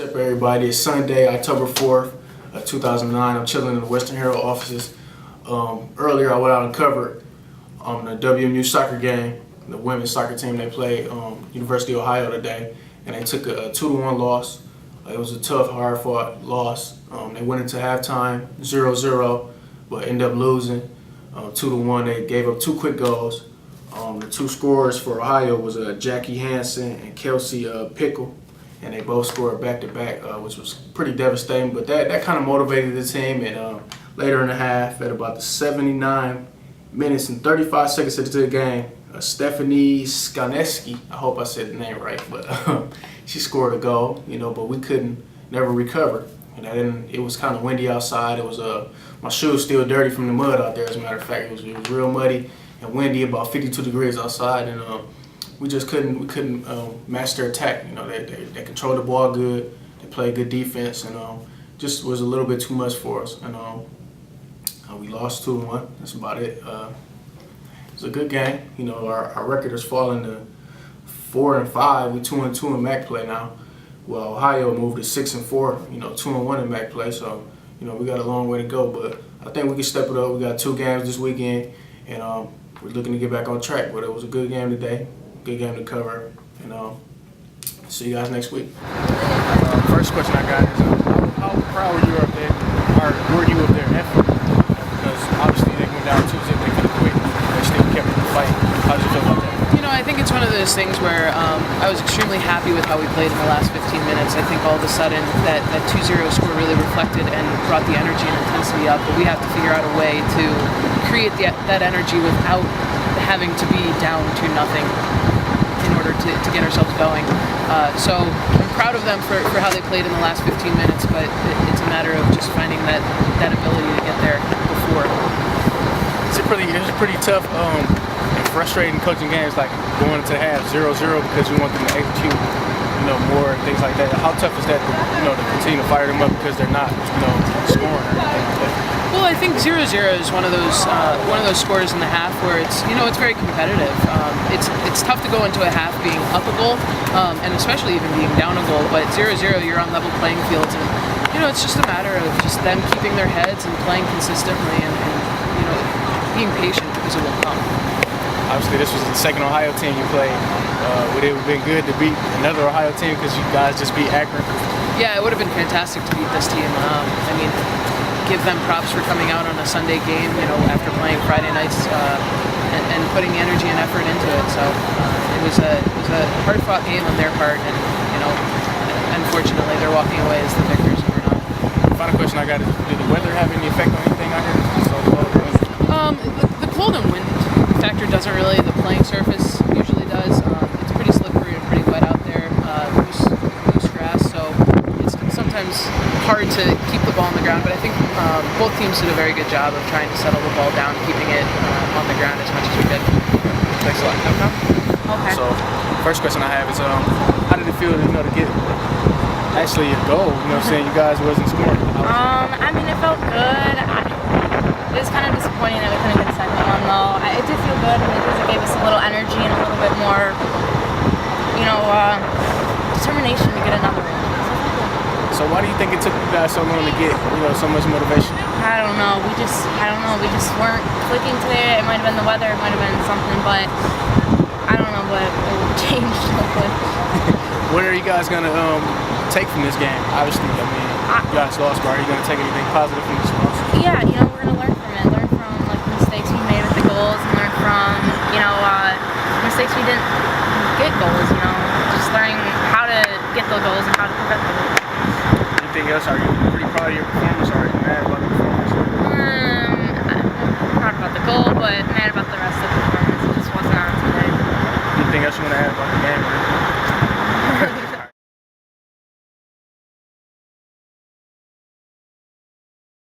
What's up, everybody? It's Sunday, October 4th, 2009. I'm chilling in the Western Herald offices. Earlier, I went out and covered the WMU soccer game, the women's soccer team. They played University of Ohio today, and they took a 2-1 loss. It was a tough, hard-fought loss. They went into halftime 0-0, but ended up losing 2-1. They gave up 2 quick goals. The 2 scorers for Ohio was Jackie Hansen and Kelsey Pickle. And they both scored back-to-back, which was pretty devastating. But that kind of motivated the team. And later in the half, at about the 79 minutes and 35 seconds into the game, Stephanie Skaneski, I hope I said the name right, but she scored a goal. But we couldn't never recover. And it was kind of windy outside. It was my shoes still dirty from the mud out there. As a matter of fact, it was real muddy and windy, about 52 degrees outside, and we just couldn't match their attack. They controlled the ball good. They played good defense, and just was a little bit too much for us. And we lost 2-1. That's about it. It was a good game. Our record has fallen to 4-5. We 2-2 in MAC play now. Well, Ohio moved to 6-4. 2-1 in MAC play. So we got a long way to go, but I think we can step it up. We got 2 games this weekend, and we're looking to get back on track. But it was a good game today. Good game to cover, and see you guys next week. First question I got is, how proud were you up there, or were you up there effort? Because obviously they went down 2-0, they could have quit, they still kept the fight. How did you feel about that? I think it's one of those things where I was extremely happy with how we played in the last 15 minutes. I think all of a sudden that 2-0 score really reflected and brought the energy and intensity up, but we have to figure out a way to create that energy without having to be down 2-0 in order to get ourselves going. So I'm proud of them for how they played in the last 15 minutes, but it's a matter of just finding that ability to get there before. It's a pretty tough and frustrating coaching games, like going into half 0-0 because we want them to execute more and things like that. How tough is that to continue to fire them up because they're not scoring or anything like that? Well, I think 0-0 is one of those scores in the half where it's very competitive. It's tough to go into a half being up a goal, and especially even being down a goal. But 0-0, you're on level playing fields, and it's just a matter of just them keeping their heads and playing consistently, and being patient because it will come. Obviously, this was the second Ohio team you played. Would it have been good to beat another Ohio team because you guys just beat Akron? Yeah, it would have been fantastic to beat this team. Give them props for coming out on a Sunday game, after playing Friday nights and putting energy and effort into it. So it was a hard-fought game on their part, and unfortunately they're walking away as the victors, and we're not. Final question I got is: did the weather have any effect on anything out here? The cold and wind factor doesn't really. The playing surface usually does. It's pretty slippery and pretty wet out there. Loose grass, so it's sometimes hard to keep the ball on the ground, but I think both teams did a very good job of trying to settle the ball down, keeping it on the ground as much as we could. Thanks a lot. Okay. So, first question I have is, how did it feel to get actually a goal? Saying you guys wasn't scoring. It felt good. It was kind of disappointing that we couldn't get a second one, though. It did feel good because it gave us a little energy and a little bit more, determination to get another one. So why do you think it took you guys so long to get, so much motivation? I don't know. We just weren't clicking today. It might have been the weather. It might have been something, but I don't know. But it changed real quick. What are you guys gonna take from this game? Obviously, you guys lost, but are you gonna take anything positive from this loss? Yeah, we're gonna learn from it. Learn from the mistakes we made with the goals, and learn from mistakes we didn't get goals. Just learning how to get those goals and how to prevent them. Anything else? Are you pretty proud of your